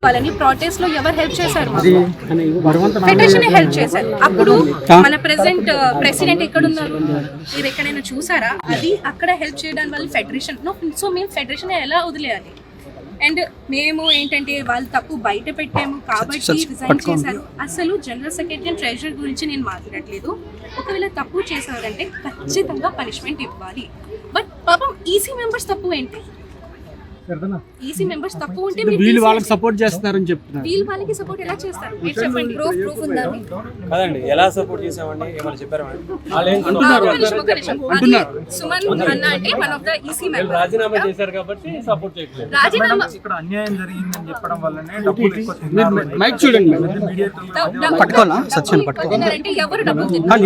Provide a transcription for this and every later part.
వాళ్ళని ప్రాటెస్ట్ లో ఎవరు హెల్ప్ చేశారు? ఫెడరేషన్ హెల్ప్ చేశారు. అప్పుడు మన ప్రెసిడెంట్ ఎక్కడ ఉన్నారు? మీరు ఎక్కడైనా చూసారా? అది అక్కడ హెల్ప్ చేయడానికి వాళ్ళు ఫెడరేషన్. సో మేము ఫెడరేషన్ ఎలా వదిలేయాలి? అండ్ మేము ఏంటంటే వాళ్ళు తప్పు బయట పెట్టాము కాబట్టి రిజైన్ చేశారు. అసలు జనరల్ సెక్రటరీ అండ్ ట్రెజరర్ గురించి నేను మాట్లాడట్లేదు. ఒకవేళ తప్పు చేశారంటే ఖచ్చితంగా పనిష్మెంట్ ఇవ్వాలి. బట్ పాపం ఈసీ మెంబర్స్ తప్పు ఏంటి? ఈసీ మెంబర్స్ తప్పు ఉంటే వీళ్ళు వాళ్ళకి సపోర్ట్ చేస్తున్నారని చెప్తున్నారు. వీళ్ళు వాళ్ళకి సపోర్ట్ ఎలా చేస్తారు? మీరు చెప్పండి. ప్రూఫ్ ఉందండి. కదండి, ఎలా సపోర్ట్ చేసామండి? ఏమైనా చెప్పారండి? సుమన్ అన్న అంటే one of the EC member రాజీనామా చేశారు కాబట్టి సపోర్ట్ చేయట్లేదు. రాజీనామా ఇక్కడ అన్యాయం జరిగిందని చెప్పడం వల్లనే డబ్బులు ఎక్కువ తిన్నారు. మైక్ చూడండి. పట్టుకోనా సత్యం పట్టుకోవాలంటే ఎవరు డబ్బులు తిన్నారు?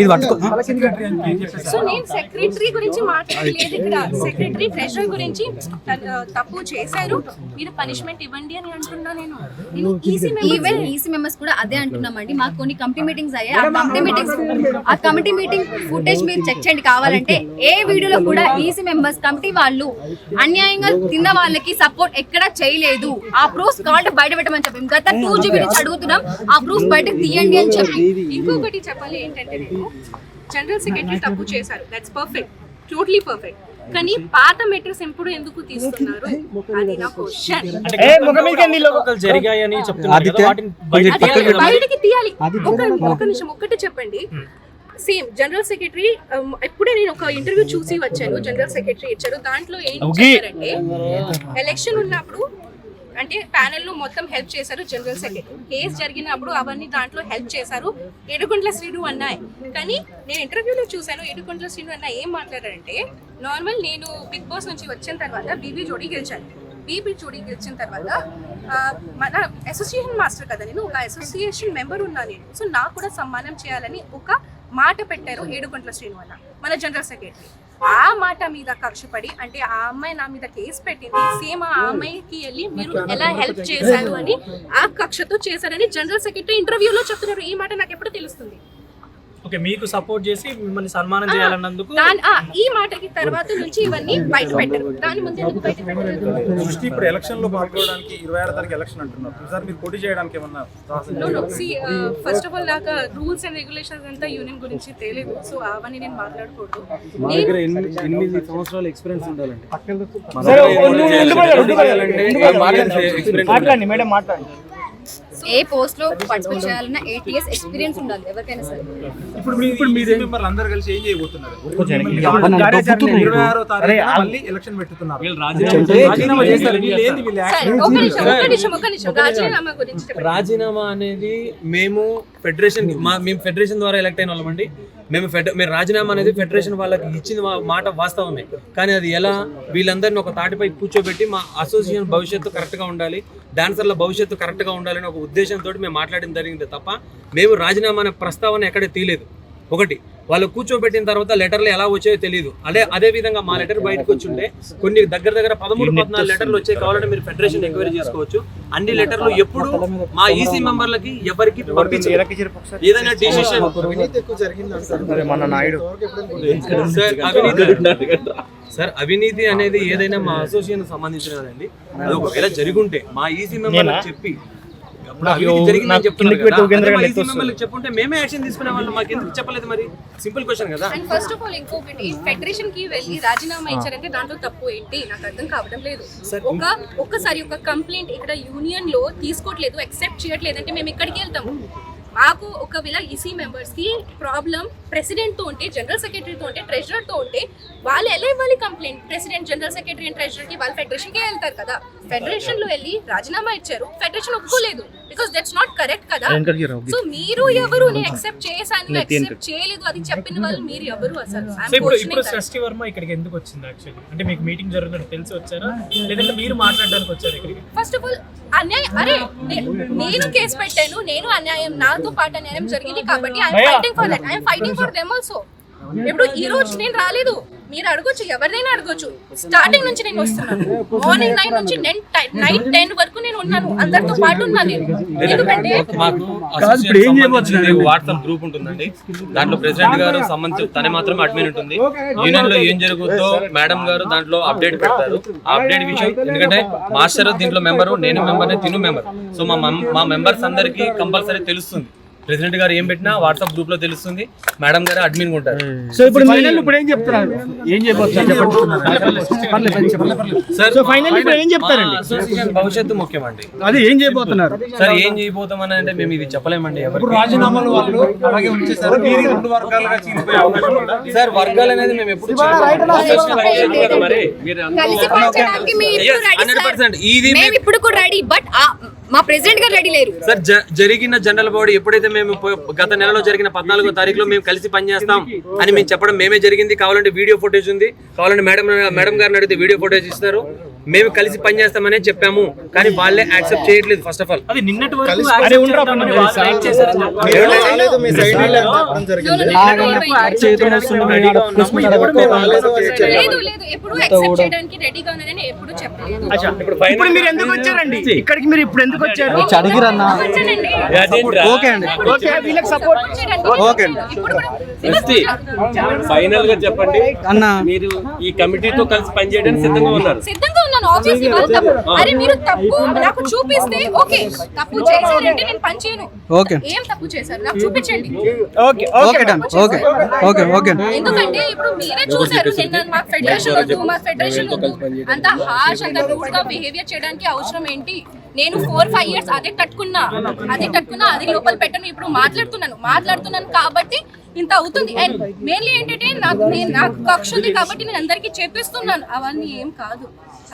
సో నేను సెక్రటరీ గురించి మాట్లాడలేదు ఇక్కడ. సెక్రటరీ ట్రెజరర్ గురించి తప్పు చేశారు, మీరు పనిష్మెంట్ ఇవ్వండి అని అంటున్నా. నేను ఈవెన్ ఈసీ మెంబర్స్ కూడా అదే అంటున్నామండి. మాకు కొన్ని కమిటీ మీటింగ్స్ అయ్యాయి. ఆ కమిటీ మీటింగ్ ఫుటేజ్ మీరు చెక్ చేయండి కావాలంటే. ఏ వీడియోలో కూడా ఈసీ మెంబర్స్ కమిటీ వాళ్ళు అన్యాయంగా తిన్న వాళ్ళకి సపోర్ట్ ఎక్కడా చేయలేదు. ఆ ప్రూఫ్స్ కావాలంటే బయట పెట్టమని చెప్పి గత 2 GB నుంచి అడుగుతున్నాం. ఆ ప్రూఫ్స్ బయటకు తీయండి అని చెప్పి. ఇంకొకటి చెప్పాలి ఏంటంటే, నేను జనరల్ సెక్రటరీ తప్పు చేశారు, దట్స్ పర్ఫెక్ట్, టోటలీ పర్ఫెక్ట్. కానీ పాత మెటర్స్ ఎప్పుడు ఎందుకు తీస్తున్నారు? అది నా క్వశ్చన్. జరిగాయని చెప్తున్నారు, బయటికి తీయాలి. ఒక నిమిషం ఒక్కటి చెప్పండి. సేమ్ జనరల్ సెక్రటరీ ఎప్పుడే నేను ఒక ఇంటర్వ్యూ చూసి వచ్చాను. జనరల్ సెక్రటరీ ఇచ్చారు. దాంట్లో ఏం చెప్పారంటే, ఎలక్షన్ ఉన్నప్పుడు అంటే ప్యానెల్ లో మొత్తం హెల్ప్ చేశారు జనరల్ సెక్రటరీ. కేసు జరిగినప్పుడు అవన్నీ దాంట్లో హెల్ప్ చేశారు. ఏడుకొండల శ్రీను అన్నాయి. కానీ నేను ఇంటర్వ్యూలో చూశాను, ఏడుకొండల శ్రీను అన్న ఏం మాట్లాడారంటే, నార్మల్ నేను బిగ్ బాస్ నుంచి వచ్చిన తర్వాత బీబీ జోడీ గెలిచాను. బీబీ జోడీ గెలిచిన తర్వాత మన అసోసియేషన్ మాస్టర్ కదా, నేను ఒక అసోసియేషన్ మెంబర్ ఉన్నా నేను. సో నాకు కూడా సన్మానం చేయాలని ఒక మాట పెట్టారు ఏడుకొండల శ్రీను అన్న, మన జనరల్ సెక్రటరీ. ఆ మాట మీద కక్షపడి, అంటే ఆ అమ్మాయి నా మీద కేసు పెట్టింది, సేమ్ ఆ అమ్మాయికి వెళ్ళి మీరు ఎలా హెల్ప్ చేశారు అని ఆ కక్షతో చేశారని జనరల్ సెక్రటరీ ఇంటర్వ్యూలో చెప్తున్నారు. ఈ మాట నాకు ఎప్పుడు తెలుస్తుంది? ఓకే, మీకు సపోర్ట్ చేసి మిమ్మల్ని సన్మానం చేయాలన్నందుకు ఈ మాటకి తర్వాత నుంచి ఇవన్నీ బయట పెట్టారు. దాని ముందు ఎందుకు బయట పెట్టారు? దృష్టి ఇప్పుడు ఎలక్షన్ లో పాల్గొనడానికి 26 తారీఖు ఎలక్షన్ అంటున్నారు సార్. మీరు పోటీ చేయడానికి ఏమన్నా? ఫస్ట్ ఆఫ్ ఆల్ నాకు రూల్స్ అండ్ రెగ్యులేషన్స్ అంతా యూనియన్ గురించి తెలియదు. సో అవన్నీ నేను మాట్లాడకూడదు. 8 సంవత్సరాల ఎక్స్పీరియన్స్ ఉండాలండి. ఏ పోస్ట్ లో పార్టిసిపేట్ చేయాలన్నా 8 years ఎక్స్పీరియన్స్ ఉండాలి ఎవరికైనా సరే. ఇప్పుడు మీరు మెంబర్లు అందరూ కలిసి ఏం చేయబోతున్నారు? 26వ తారీఖున మళ్ళీ ఎలక్షన్ పెట్టుతున్నారు. రాజీనామా అనేది మేము ఫెడరేషన్ ద్వారా ఎలక్ట్ అయిన వాళ్ళమండి. మేము రాజీనామా అనేది ఫెడరేషన్ వాళ్ళకి ఇచ్చిన మాట వాస్తవమే. కానీ అది ఎలా, వీళ్ళందరినీ ఒక తాటిపై కూర్చోబెట్టి మా అసోసియేషన్ భవిష్యత్తు కరెక్ట్గా ఉండాలి, డాన్సర్ల భవిష్యత్తు కరెక్ట్గా ఉండాలని ఒక ఉద్దేశంతో మేము మాట్లాడడం జరిగింది తప్ప మేము రాజీనామా అనే ప్రస్తావన ఎక్కడ తీయలేదు. ఒకటి, వాళ్ళు కూర్చోబెట్టిన తర్వాత లెటర్లు ఎలా వచ్చాయో తెలియదు. అదే విధంగా మా లెటర్ బయటకు వచ్చుంటే కొన్ని దగ్గర 13-14 లెటర్లు వచ్చాయి. కావాలంటే మీరు ఫెడరేషన్ ఎంక్వైరీ చేసుకోవచ్చు. అన్ని లెటర్లు ఎప్పుడు మా ఈసీ మెంబర్లకి ఎవరికి ఏదైనా డిసిషన్ సార్, అవినీతి అనేది ఏదైనా మా అసోసియేషన్ సంబంధించినదండి. అది ఒకవేళ జరుగుంటే మా ఈసీ మెంబర్లకు చెప్పి చెప్పుంటే మేమే యాక్షన్ తీసుకునే వాళ్ళు. మాకు ఎందుకు చెప్పలేదు? మరి సింపుల్ క్వశ్చన్ కదా. అండ్ ఫస్ట్ ఆఫ్ ఆల్ ఇంకొకటి, ఫెడరేషన్ కి వెళ్ళి రాజీనామా ఇచ్చారంటే దాంట్లో తప్పు ఏంటి నాకు అర్థం కావడం లేదు. ఒక్కసారి ఒక కంప్లైంట్ ఇక్కడ యూనియన్ లో తీసుకోవట్లేదు, యాక్సెప్ట్ చేయట్లేదు అంటే మేము ఎక్కడికి వెళ్తాము? మాకు ఒకవేళ ఈసీ మెంబర్స్ కి ప్రాబ్లం ప్రెసిడెంట్ తో ఉంటే, జనరల్ సెక్రటరీతో ఉంటే, ట్రెజరర్ తో ఉంటే వాళ్ళు ఎలా ఇవ్వాలి complaint? President, general secretary and treasurer కి వాళ్ళు ఫెడరేషన్ కే వెళ్తారు కదా. ఫెడరేషన్ లో వెళ్ళి రాజీనామా ఇచ్చారు, ఫెడరేషన్ ఒప్పుకోలేదు, బికాస్ దట్స్ నాట్ కరెక్ట్ కదా. సో మీరు ఎవరు? నేను యాక్సెప్ట్ చేశాను, యాక్సెప్ట్ చేయలేదు అది చెప్పిన వాళ్ళు మీరు ఎవరు అసలు? ఇప్పుడు సృష్టి వర్మ ఇక్కడికి ఎందుకు వచ్చింది యాక్చువల్లీ? అంటే మీకు మీటింగ్ జరుగుతుందని తెలిసి వచ్చారా, లేదంటే మీరు మాట్లాడడానికి వచ్చారు ఇక్కడికి? ఫస్ట్ ఆఫ్ ఆల్ అన్యాయం, అరే నేను కేసు పెట్టాను, నేను అన్యాయం, నాతో పాటు అన్యాయం జరిగింది కాబట్టి I'm fighting for that, I'm fighting for them also. ఇప్పుడు ఈ రోజు నేను రాలేదు, మీరు అడగొచ్చు, ఎవరినైనా అడగొచ్చు. స్టార్టింగ్ నుంచి నేను వస్తున్నాను, మార్నింగ్ 9 నుంచి నైట్ 10 వరకు నేను ఉన్నాను, అందరితో పాటు ఉన్నాను నేను. ఎందుకంటే మాకు వాట్సాప్ గ్రూప్ ఉంటుందండి, దాంట్లో ప్రెసిడెంట్ గారు సంబంధించి తనే మాత్రం అడ్మిన్ ఉంటుంది. యూనియన్ లో ఏం జరుగుతుందో మేడం గారు దాంట్లో అప్డేట్ పెడతారు. ఆ అప్డేట్ విషయం ఎందుకంటే మాస్టర్ దీంట్లో మెంబరు, నేను మెంబర్, తిను మెంబర్. సో మా మెంబర్స్ అందరికి కంపల్సరీ తెలుస్తుంది. ప్రెసిడెంట్ గారు ఏం పెట్టినా వాట్సాప్ గ్రూప్ లో తెలుస్తుంది, మేడం గారు అడ్మిన్ ఉంటారు. సో ఇప్పుడు ఫైనల్ ఇప్పుడు ఏం చెప్తున్నారు, ఏం చెప్పొచ్చు సో ఫైనల్ ఇప్పుడు ఏం చెప్తారండి? అసోసియేషన్ భవిష్యత్తు ముఖ్యమండి. అది ఏం చేయబోతున్నారు సార్ ఏం చేయబోతామని అంటే మేము ఇది చెప్పలేమండి. ఇప్పుడు రాజీనామాలు వాళ్ళు అలాగే ఉంచేసారు, మీరు 2 వర్గాలుగా చీలిపోయే అవకాశం ఉందా? సార్ వర్గాలు అనేది మేము ఎప్పుడు కలిసి పనిచేయడానికి మీరు ready, sir. 100% ఇది మేము ఇప్పుడు కూడా రెడీ, బట్ మా ప్రెసిడెంట్ గారు రెడీ లేరు. సార్ జరిగిన జనరల్ బాడీ ఎప్పుడైతే మేము గత నెలలో జరిగిన 14వ తారీఖులో మేము కలిసి పనిచేస్తాం అని మేము చెప్పడం మేమే జరిగింది. కావాలంటే వీడియో ఫుటేజ్ ఉంది, కావాలంటే మేడం గారిని అడిగితే వీడియో ఫుటేజ్ ఇస్తారు. మేము కలిసి పనిచేస్తామనే చెప్పాము, కానీ వాళ్ళే యాక్సెప్ట్ చేయట్లేదు. ఫస్ట్ ఆఫ్ ఆల్ అది నిన్నటి వరకు అరే ఉండరా పని యాక్సెప్ట్ చేశారని చెప్పారు. లేదు లేదు, ఎప్పుడు యాక్సెప్ట్ చేయడానికి రెడీగా ఉన్నానని ఎప్పుడు చెప్పలేదు. ఇప్పుడు మీరు ఎందుకు వచ్చారండి ఇక్కడికి? మీరు ఇప్పుడు ఎందుకు వచ్చారు? వచ్చానండి. ఓకే అండి, ఓకే వీళ్ళకి సపోర్ట్ ఓకే అండి. ఇప్పుడు కూడా ఫైనల్ గా చెప్పండి అన్న, మీరు ఈ కమిటీతో కలిసి పనిచేయడానికి సిద్ధంగా ఉన్నారు? సిద్ధంగా ఉన్నాను. ఆబ్వియస్లీ వాళ్ళు తప్పు, అరే మీరు తప్పు నాకు చూపిస్తే ఓకే, తప్పు చేశారంటే నేను పని చేయను. ఓకే ఏం తప్పు చేశారు నాకు చూపించండి. Okay okay done okay okay okay ఎందుకంటే ఇప్పుడు మీరే చూసారు, నిన్న మా ఫెడరేషన్ వద్దు, మా ఫెడరేషన్ వద్దు, అంత హార్ష్ అంత రూడ్ గా బిహేవియర్ చేయడానికి అవసరం ఏంటి? నేను 4-5 years అదే తట్టుకున్నా, అది లోపల పెట్టను. ఇప్పుడు మాట్లాడుతున్నాను కాబట్టి ఇంత అవుతుంది. అండ్ మెయిన్లీ ఏంటంటే నాకు కక్ష ఉంది కాబట్టి నేను అందరికీ చెప్పిస్తున్నాను, అవన్నీ ఏం కాదు.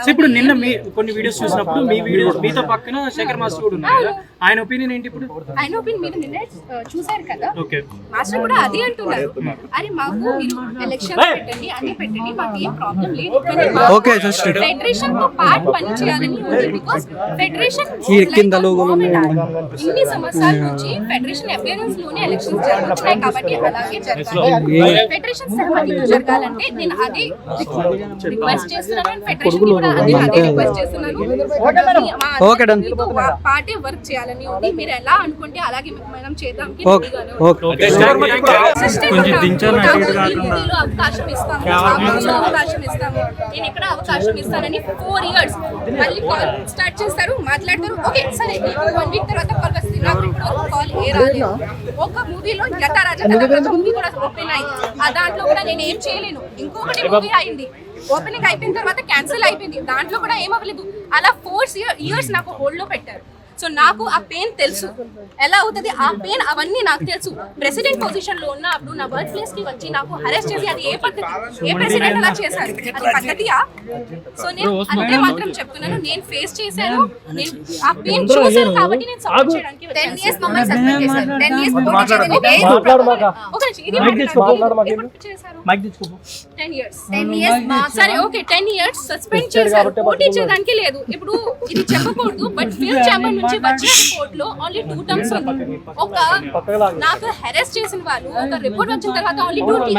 సో ఇప్పుడు నిన్న మీ కొన్ని వీడియోస్ చూసినప్పుడు మీ వీడియో మీతో పక్కన శేఖర్ మాస్టర్ కూడా ఉన్నారు కదా, ఆయన ఒపీనియన్ ఏంటి ఇప్పుడు? ఆయన ఒపీనియన్ మీరు నిన్న చూసారు కదా, ఓకే మాస్టర్ కూడా అదే అంటున్నారు, అరే మాకు మీరు ఎలక్షన్ పెట్టండి, అన్ని పెట్టండి, మాకు ఏం ప్రాబ్లం లేదు, కానీ ఓకే జస్ట్ ఫెడరేషన్ తో పార్ట్ పని చేయాలని ఉంది. బికాస్ ఫెడరేషన్ కింద లోగోలు ఇన్ని సంవత్సరాల నుంచి ఫెడరేషన్ అపియరెన్స్ లోనే ఎలక్షన్స్ జరుగుతున్నాయి కాబట్టి అలాగే జరగాలి. ఫెడరేషన్ సర్వీస్ జరగాలంటే నేను అదే రిక్వెస్ట్ చేస్తున్నాను, ఫెడరేషన్ కూడా అదే రిక్వెస్ట్ చేస్తున్నాను. Okay done. పార్టీ వర్క్ చేయాలని ఉంది, మీరు ఎలా అనుకుంటే అలాగే మనం చేద్దాం. అవకాశం ఇస్తాము, అవకాశం ఇస్తాము, నేను ఇక్కడ అవకాశం ఇస్తానని 4 years మళ్ళీ కాల్ స్టార్ట్ చేస్తారు, మాట్లాడతారు. ఓకే సరే, 1 week తర్వాత కాల్ వస్తుంది. నాకు ఇప్పుడు కాల్ ఏ రాలేదు. ఒక మూవీలో యథారాజా మూవీ కూడా ఓపెన్ అయింది, ఆ దాంట్లో కూడా నేను ఏం చేయలేను. ఇంకొకటి మూవీ అయింది, ఓపెనింగ్ అయిపోయిన తర్వాత క్యాన్సిల్ అయిపోయింది, దాంట్లో కూడా ఏం అవ్వలేదు. అలా 4 years నాకు హోల్డ్ లో పెట్టారు. సో నాకు ఆ పెయిన్ తెలుసు, ఎలా అవుతుంది ఆ పెయిన్, అవన్నీ నాకు తెలుసు. ప్రెసిడెంట్ పొజిషన్ లో ఉన్నప్పుడు నా వర్క్ ప్లేస్ కి వచ్చి నాకు అరెస్ట్ చేసి, అది ఏ పద్ధతి? ఏ ప్రెసిడెంట్ అలా చేశారు? అది పద్ధతియా? సో నేను అంతే మాత్రం చెప్తున్నాను, నేను ఫేస్ చేశాను, నేను ఆ పెయిన్ చూసాను కాబట్టి నేను సపోర్ట్ చేయడానికి 10 years మమ్మల్ని సస్పెండ్ చేశారు. 10 years ఒక నిమిషం, ఇది ఎప్పుడు చేశారు? 10 years. 10 years సరే ఓకే, 10 years సస్పెండ్ చేశారు, పోటీ చేయడానికి లేదు. ఇప్పుడు ఇది చెప్పకూడదు, బట్ ఫిల్మ్ ఛాంబర్ నుంచి వచ్చిన రిపోర్ట్ లో ఓన్లీ 2 terms ఉంది. ఒక నాకు హెరాస్ చేసిన వాళ్ళు, ఒక రిపోర్ట్ వచ్చిన తర్వాత ఓన్లీ 2 terms,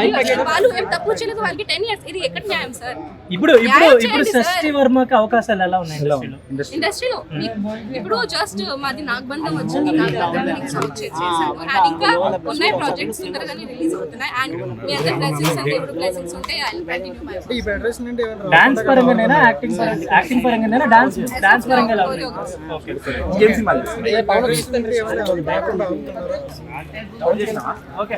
వాళ్ళు ఏం తప్పు చేయలేదు, వాళ్ళకి 10 years. ఇది ఎక్కడ న్యాయం సార్? ఇప్పుడు శశి వర్మకి అవకాశాలు ఎలా ఉన్నాయి ఇండస్ట్రీలో? ఇప్పుడు జస్ట్ మాది నాగబంధం వచ్చింది, నాగబంధం చేశాను, అండ్ ఇంకా ఉన్నాయి ప్రాజెక్ట్స్ తొందరగానే రిలీజ్ అవుతున్నాయి. అండ్ మీ అందరి బ్లెస్సింగ్స్ అంటే ఇప్పుడు బ్లెస్సింగ్స్ ఉంటే I will continue my work. Dance పరంగానేనా, యాక్టింగ్ పరంగానేనా, డాన్స్ పరంగా ఎలా ఉంది? Okay okay